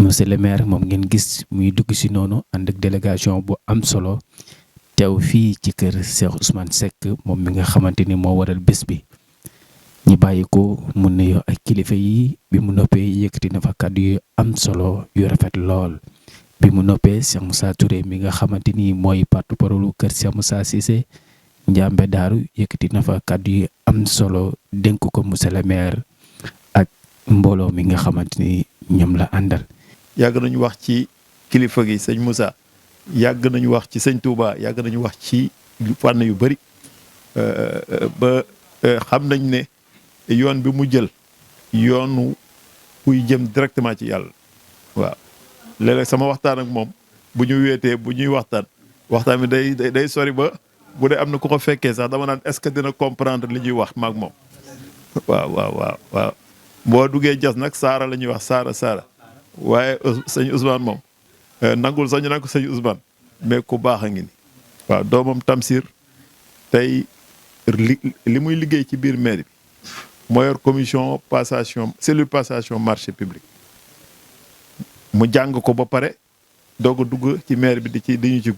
monsieur le maire moom ngeen gis muy dugg si noonu ànd ak délégation bu am solo teew fii ci kër Cheikh Ousmane Seck moom mi nga xamante ni moo waral bés bi. ñu bàyyi ko mu nuyoo ak kilifa yi bi mu noppee yëkkati na fa kàddu yu am solo yu rafet lool bi mu noppee Cheikh Moussa Touré mi nga xamante ni mooy porte-parole kër Cheikh Moussa Cissé Njambe Daaru yëkkati na fa kàddu yu am solo dénk ko monsieur le maire ak mbooloo mi nga xamante ni ñoom la àndal. yàgg nañu wax ci kilifa gi sëñ Moussa yàgg nañu wax ci sëñ Touba yàgg nañu wax ci fànn yu bëri ba xam nañ ne yoon bi mu jël yoonu kuy jëm directement ci yàlla waaw léeg-léeg sama waxtaan ak moom bu ñu weetee bu ñuy waxtaan bi day sori ba bu dee am na ku ko fekkee sax dama naan est-ce que dina comprendre li ñuy wax maak moom waaw boo duggee jas nag saara la ñuy wax saara waaye sëñ Ousmane moom nangul sax ñu naan ko sëñ Ousmane mais ku baax a ngi ni waaw doomam Tamsir tey li muy liggéey ci biir mairie bi moo yor commission passation cellule passation marché public mu jàng ko ba pare doog a dugg ci maire bi di ñu ci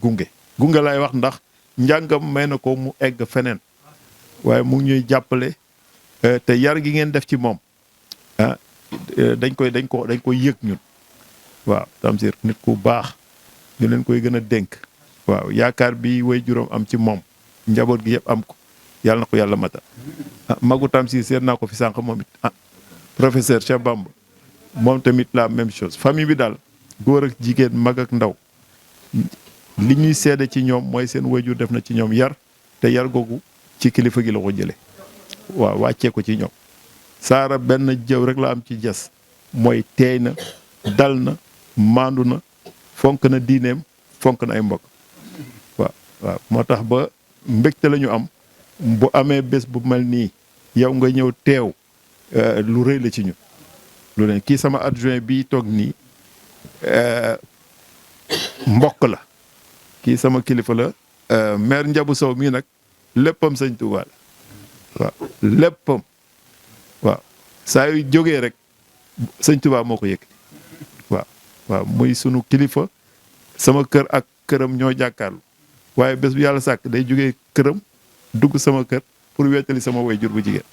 gunge lay wax ndax njàngam may na ko mu egg feneen waaye mu ngi ñuy jàppale te yar gi ngeen def ci moom ah dañ koy yëg ñun waaw Tamsir nit ku baax ñu leen koy gën a dénk waaw yaakaar bi way juróom am ci moom njaboot gi yëpp am ko yàlla na ko yàlla matal magu Tamsir seet naa ko fi sànq moom it professeur Cheikh Bamba moom tamit la même chose famille bi daal góor ak jigéen mag ak ndaw li ñuy seede ci ñoom mooy seen wayjur def na ci ñoom yar te yar googu ci kilifa gi la ko jëlee waaw wàccee ko ci ñoom saara benn jëw rek la am ci jas mooy teey na dal na maandu na fonk na diineem fonk na ay mbokk waaw moo tax ba mbégte la ñu am bu amee bés bu mel nii yow nga ñëw teew lu rëy la ci ñu lu leen kii sama adjoint bii toog nii mbokk la kii sama kilifa la maire Ndiabou Sow mii nag léppam sëñ Touba la waaw léppam waaw saa yu jógee rek sëñ Touba moo ko yëkkati waaw muy sunu kilifa sama kër ak këram ñoo jàkkaarlu waaye bés bu yàlla sàkk day jógee këram dugg sama kër pour wettali sama waajur bu jigéen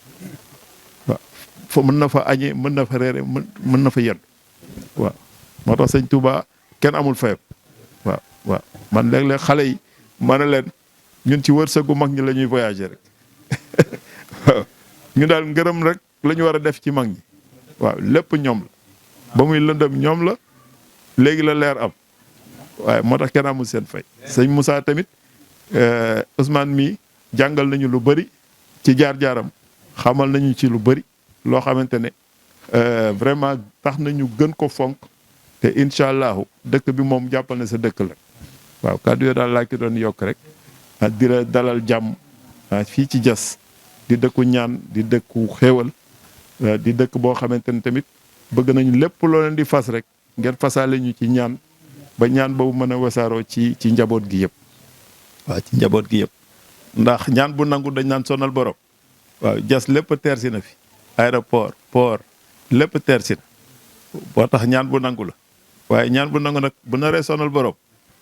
waaw fa mën na fa añee mën na fa reere mën na fa yendu waaw moo tax sëñ Touba kenn amul fayam waaw man léeg-léeg xale yi ma ne leen ñun ci wërsëgu mag ñi la ñuy voyager rek waaw ñu daal ngërëm rek la ñu war a def ci mag ñi waaw lépp ñoom la ba muy lëndëm ñoom la léegi la leer am waaye moo tax kenn amul seen fay sëñ Moussa tamit Ousmane mii jàngal nañu lu bëri ci jaar-jaaram xamal nañu ci lu bëri loo xamante ne vraiment tax nañu gën ko fonk te incha allahu dëkk bi moom jàppal na sa dëkk la waaw kàddu yoo daal laa ki doon yokk rek di la dalal jàmm fii ci jas di dëkku ñaan di dëkku xéewal di dëkk boo xamante ne tamit bëgg nañu lépp loo leen di fas rek ngeen fasaale ñu ci ñaan ba ñaan boobu mën a wasaaroo ci njaboot gi yëpp waaw ci njaboot gi yëpp ndax ñaan bu nangu dañ naan sonal borom waaw jas lépp teersi na fi aéroport port lépp teersi na boo tax ñaan bu nangu la waaye ñaan bu nangu nag bu naree sonal borom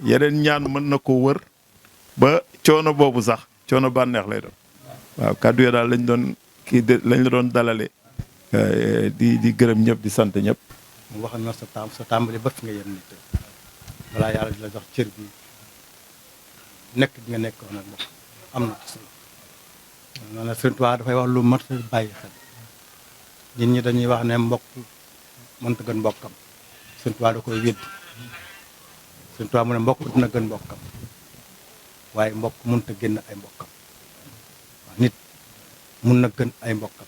yeneen ñaan mën na ko wër ba coono boobu sax coono bànneex lay doon waaw kàddu yo daal lañ la doon dalale di gërëm ñëpp di sant ñëpp. mu wax na sa tàmbali ba fi nga yem nit balaa yàlla di la jox cër bi nekk bi nga nekkoon nag moom am na ci solo noonu la Sëriñ Tuubaa dafay wax lu mat bàyyi xel nit ñi dañuy wax ne mbokk mënta gën mbokkam Sëriñ Tuubaa da koy wéddi Sëriñ Tuubaa mu ne mbokk dina gën mbokkam waaye mbokk mënta génn ay mbokkam waaw nit mun na gën ay mbokkam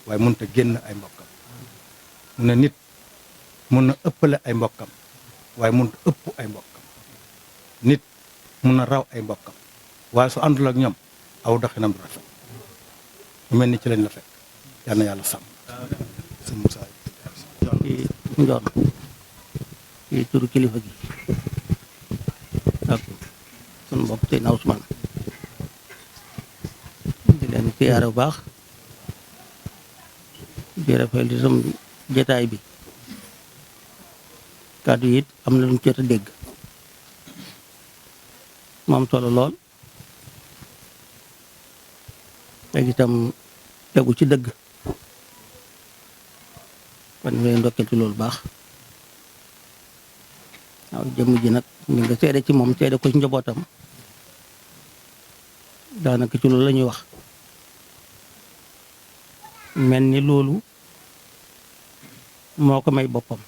waaye mënta génn ay mbokkam mu ne nit mun na ëppale ay mbokkam waaye mënta ëpp ay mbokkam nit mun na raw ay mbokkam waaye su àndul ak ñoom aw doxinam du rafet mu mel ni ci lañ la fekk yal na yàlla sàmm sëñ Moussa ci njoon ci turu kilifa gi ak sunu mbokk Seydina Ousmane di leen siyaare bu baax di rafetlu sam jotaay bi kàddu yi it am na lu ñu jot a dégg moom solo lool léegi itam tegu ci dëgg kon ngay ndokkeel ci loolu baax waaw jëmm ji nag mi nga seede ci moom seede ko ci njabootam daanaka ci loolu la ñuy wax mel ni loolu moo ko may boppam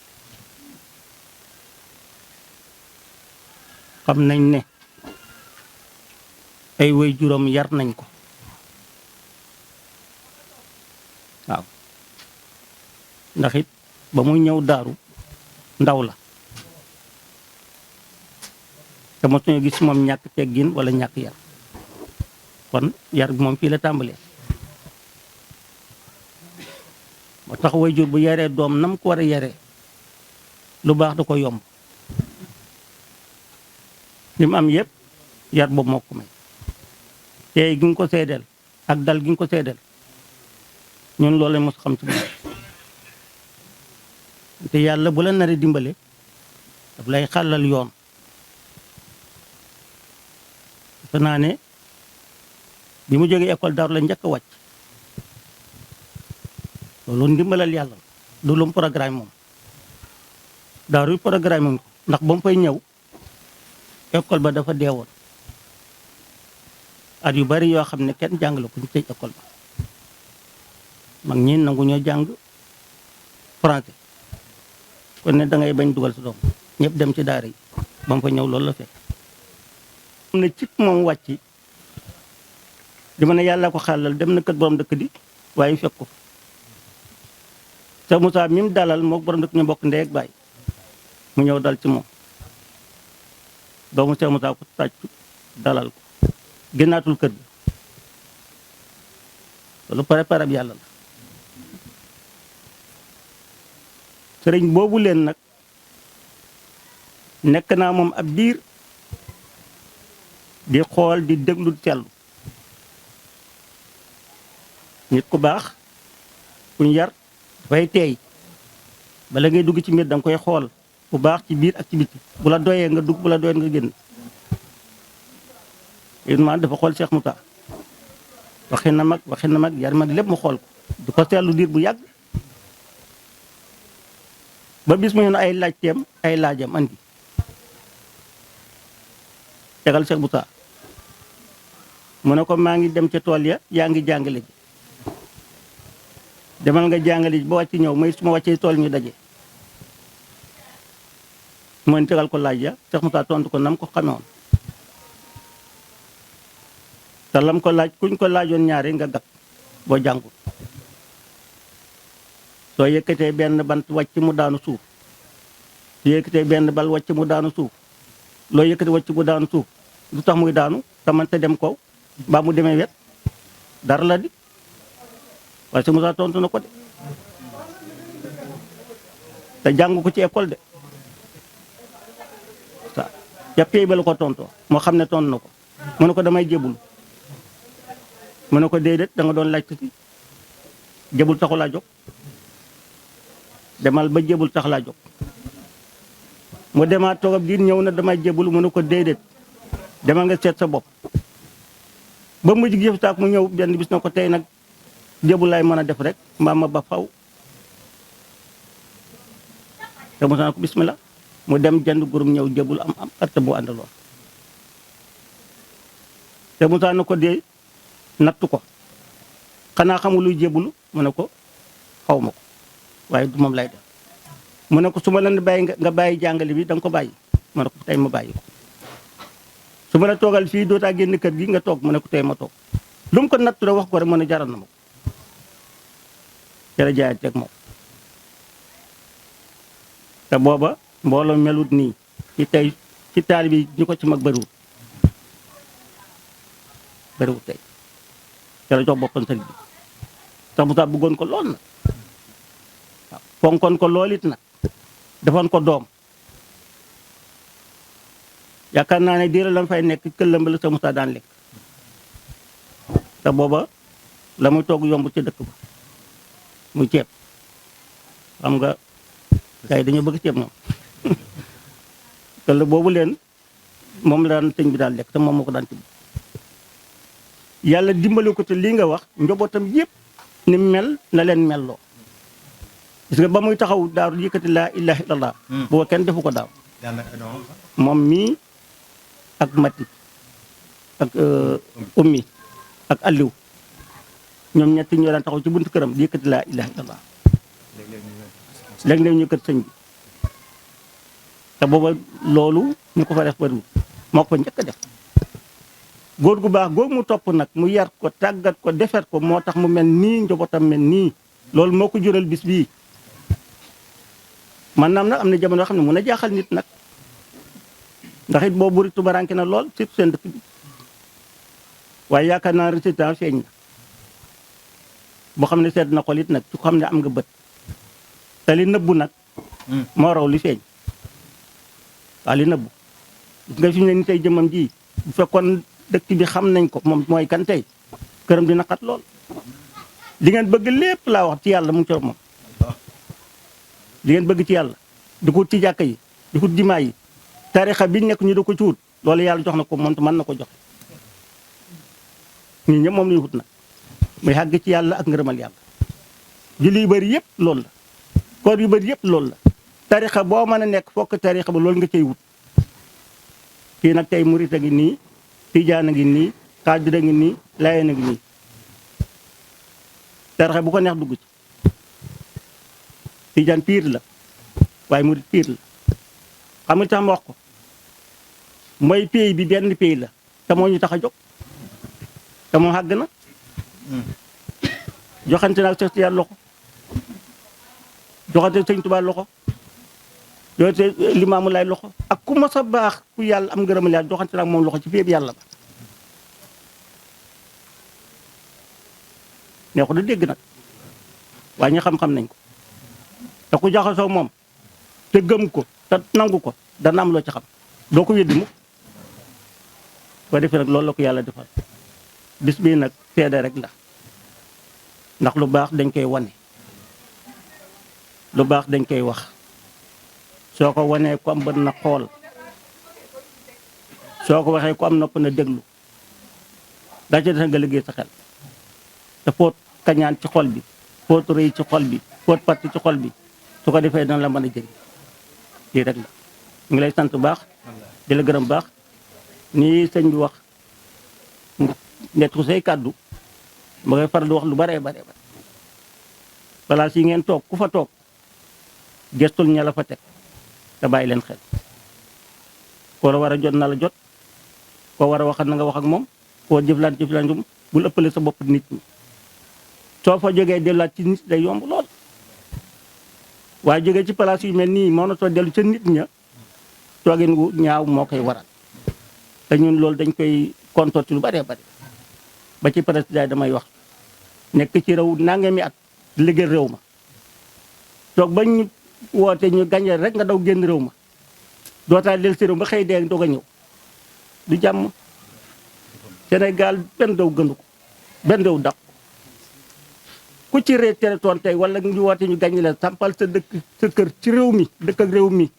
xam nañ ne ay waajuram yar nañ ko waaw ndax it ba muy ñëw daaru ndaw la te mosuñu gis moom ñàkk teggin wala ñàkk yar kon yar bi moom fii la tàmbalee moo tax waajur bu yaree doom nam ko war a yaree lu baax da ko yomb li mu am yëpp yar boobu moo ko may tey gi nga ko seedeel ak dal gi nga ko seedeel ñun loolu lañ mos xam ci moom te yàlla bu la naree dimbale daf lay xàllal yoon defe naa ne bi mu jógee école Daaru la njëkk a wàcc loolu ndimbalal yàlla du lu mu programme moom Daaru yi programme moom ndax ba mu fay ñëw école ba dafa deewoon at yu bari yoo xam ne kenn jàngale ko ñu tëj école ba mag ñi nangu ñoo jàng français kon ne da ngay bañ dugal sa doom ñëpp dem ci daara yi ba mu fa ñëw loolu la fekk am na ci moom wàcc di ma ne yàlla ko xàllal dem na kër borom dëkk di waaye fekk ko sa Moussa mi mu dalal moo borom dëkk ñu bokk ndey ak baay mu ñëw dal ci moom doomu Cheikh Moussa ko tàccu dalal ko génnaatul kër gi loolu préparé ab yàlla la sëriñ boobu leen nag nekk naa moom ab diir di xool di déglu cellu nit ku baax kuñ yar dafay teey bala ngay dugg ci mbir danga koy xool bu baax ci biir ak ci biti bu la doyee nga dugg bu la doyee nga génn man dafa xool Cheikh Moussa waxi na mag yar mag lépp mu xool ko di ko seetlu diir bu yàgg ba bis mu ñu ne ay laajteem ay laajam andi tegal Cheikh Moussa mu ne ko maa ngi dem ca tool ya yaa ngi jàngale ji demal nga jàngale ji ba wàcc ñëw may su ma wàccee tool ñu daje mooy tegal ko laaj ya Cheikh Moussa tontu ko nam ko xamewoon te lam ko laaj kuñ ko laajoon ñaari nga gàtt boo jàngul soo yëkkatee benn bant wàcc mu daanu suuf soo yëkkatee benn bal wàcc mu daanu suuf loo yëkkati wàcc mu daanu suuf lu tax muy daanu te man te dem kaw mbaa mu demee wet dara la di waaye si Moussa tontu na ko de te jàng ko ci école de sa jàppee ba la ko tontoo moo xam ne tontu na ko mu ne ko damay jébul mu ne ko déedéet da nga doon laajte ci jébul taxu laa jóg demal ba jébul tax laa jóg mu demaat toogab diir ñëw na damay jébul mu ne ko déedéet demal nga seet sa bopp ba mujj gi taak mu ñëw benn bis na ko tey nag jébul laay mën a def rek mbaa ma ba faw te mu ne ko bismillah mu dem jënd gurum ñëw jébul am carte bu àndaloon te Moussa na ko dee nattu ko xanaa xamul luy jébulu mu ne ko xaw ma ko waaye du moom lay def mu ne ko su ma la bàyyi nga bàyyi jàngale bi da nga ko bàyyi mu ne ko tey ma bàyyi ko su ma la toogal fii dootaa génn kër gi nga toog mu ne ko tey ma toog lu mu ko nattu rek wax ko rek mu ne jaral na ma ko jara jaayat teg moom te booba mbooloo melut nii ci tey ci taali bi ñu ko ci mag bëriwut tey te la jox boppam sëriñ bi sax Moussa bëggoon ko lool na waaw fonkoon ko lool it nag defoon ko doom yaakaar naa ne diira lam fay nekk këllam ba la sa Moussa daan lekk te booba la muy togg yomb ci dëkk ba muy ceeb xam nga gars yi dañoo bëgg ceeb ñoom këll boobu leen moom la daan sëñ bi daan lekk te moom moo ko daan tibb yàlla dimbali ko te lii nga wax njabootam yëpp ni mel na leen melloo gis nga ba muy taxaw daaru yëkkati laa ilaha illallah booba kenn defu ko daaw moom mii ak Mati ak ummi ak Aliou ñoom ñetti ñoo daan taxaw ci buntu këram di yëkkati laa ilaha illallah léeg-léeg ñu kët sëñ bi te booba loolu ñu ko fa def bariwul moo ko fa njëkk a def góor gu baax góor mu topp nag mu yar ko tàggat ko defet ko moo tax mu mel nii njabootam mel nii loolu moo ko jural bis bii maanaam nag am na jamono yoo xam ne mun a jaaxal nit nag ndax it boo buri tubaranke na lool surtout seen dëkk bi waaye yaakaar naa résultat feeñ na boo xam ne sedd na xol it nag su ko xam ne am nga bët te li nëbbu nag moo raw li feeñ waaw li nëbbu gis nga fi mu ne ni tey jëmmam ji bu fekkoon dëkk bi xam nañ ko moom mooy kan tey këram dina xat lool li ngeen bëgg lépp laa wax ci yàlla mu ngi ci moom li ngeen bëgg ci yàlla di ko ci jàkka yi di ko jumaa yi tarixa bi nekk ñu da ko ci wut loolu yàlla jox na ko moom te mën na ko joxe ñun ñëpp moom la ñu wut nag muy xàgg ci yàlla ak ngërëmal yàlla julli yu bëri yëpp loolu la koor yu bëri yëpp loolu la tarixa boo mën a nekk fokk tarixa ba loolu nga cay wut fii nag tey murit a ngi nii tijaan a ngi nii xaadir a ngi nii laayeen a ngi nii tarixa bu ko neex dugg ci tijaan piir la waaye murit piir la xam nga tax ma wax ko mooy pays bi benn pays la te moo ñu tax a jóg te moo xàgg na joxante naag Seex Tijaan loxo joxante Sëñ Tuubaa loxo joxante Limaamu Laay loxo ak ku mas a baax ku yàlla am ngërëmal yàlla joxante naag moom loxo ci pays bi yàlla ba nee ko du dégg nag waaye ñu xam-xam nañ ko te ku jaxasoo moom te gëm ko te nangu ko dana am loo ci xam doo ko weddi mukk ko defee nag loolu la ko yàlla defal bis bii nag seede rek la ndax lu baax dañ koy wane lu baax dañ koy wax soo ko wanee ku am bët na xool soo ko waxee ku am nopp na déglu daa ci def nga liggéey sa xel te foot kañaan ci xol bi foot rëy ci xol bi foot parti ci xol bi su ko defee dana la mën a jëriñ lii rek la ñu ngi lay sant bu baax di la gërëm baax nii sëñ bi wax nettu say kàddu ma koy faral di wax lu bare bare bare balaa si ngeen toog ku fa toog gestul ña la fa teg te bàyyi leen xel koo la war a jot na la jot koo war a waxat na nga wax ak moom koo jëflaan jëflaan bul ëppale sa bopp nit ñi soo fa jógee delluwaat ci nit day yomb lool waaye jógee ci place yu mel nii moo na soo dellu ca nit ña toogin wu ñaaw moo koy waral te ñun loolu dañ koy kontoor ci lu bëree bëri ba ci président damay wax nekk ci réew nangami at liggéey réew ma toog ba ñu woote ñu gañe rek nga daw génn réew ma dootaa del si réew ba xëy dee doog a ñëw du jàmm Sénégal benn daw gënu ko benn daw dàq ku ci ree territoire tey wala ñu woote ñu gañe la sampal sa dëkk sa kër ci réew mi dëkk ak réew mi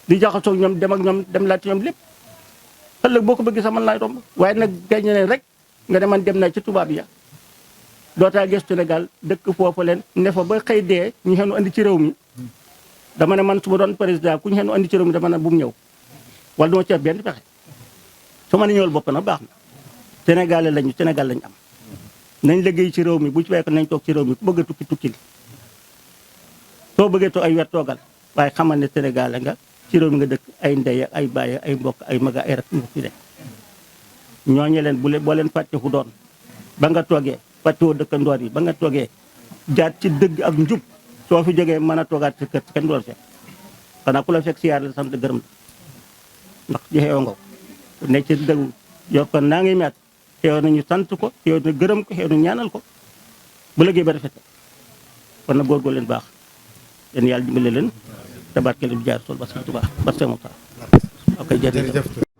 di jaxasoo ñoom dem ak ñoom dem laati ñoom lépp ëllëg boo ko bëggee sax mën naa romb waaye nag gañe leen rek nga ne man dem naa ci tubaab ya dootaa gis Sénégal dëkk foofu leen ne fa ba xëy dee ñu xenu andi ci réew mi dama ne man su ma doon président ku ñu xenu andi ci réew mi dama ne bu mu ñëw wala duma ci def benn pexe su ma ne ñëwal bopp nag baax na Sénégal lañu Sénégal lañu am nañ liggéey ci réew mi bu ci fekk nañ toog ci réew mi ku bëgg a tukki tukkil soo bëggee toog ay weer toogal waaye xamal ne Sénégal nga ci réew mi nga dëkk ay ndey ay baay ay mbokk ay maga ay rak ñu fi de ñooñu leen boo leen fàtte fu doon ba nga toogee fàttewoo dëkkandoor yi ba nga toogee jaat ci dëgg ak njub soo fi jógee mën a toogaat ci kër kenn doon fekk xanaa ku la fekk siyaar la sant gërëm la ndax joxewoo nga ko ne ci dëgg yor ko naa ngi meet xew nañu sant ko xew na gërëm ko xew na ñaanal ko bu liggéey ba rafet kon nag góorgóorlu leen baax yéen yàlla dimbale leen tabaarkalla bi jaar sol ba sant bu baax ba sama ok jërëjëf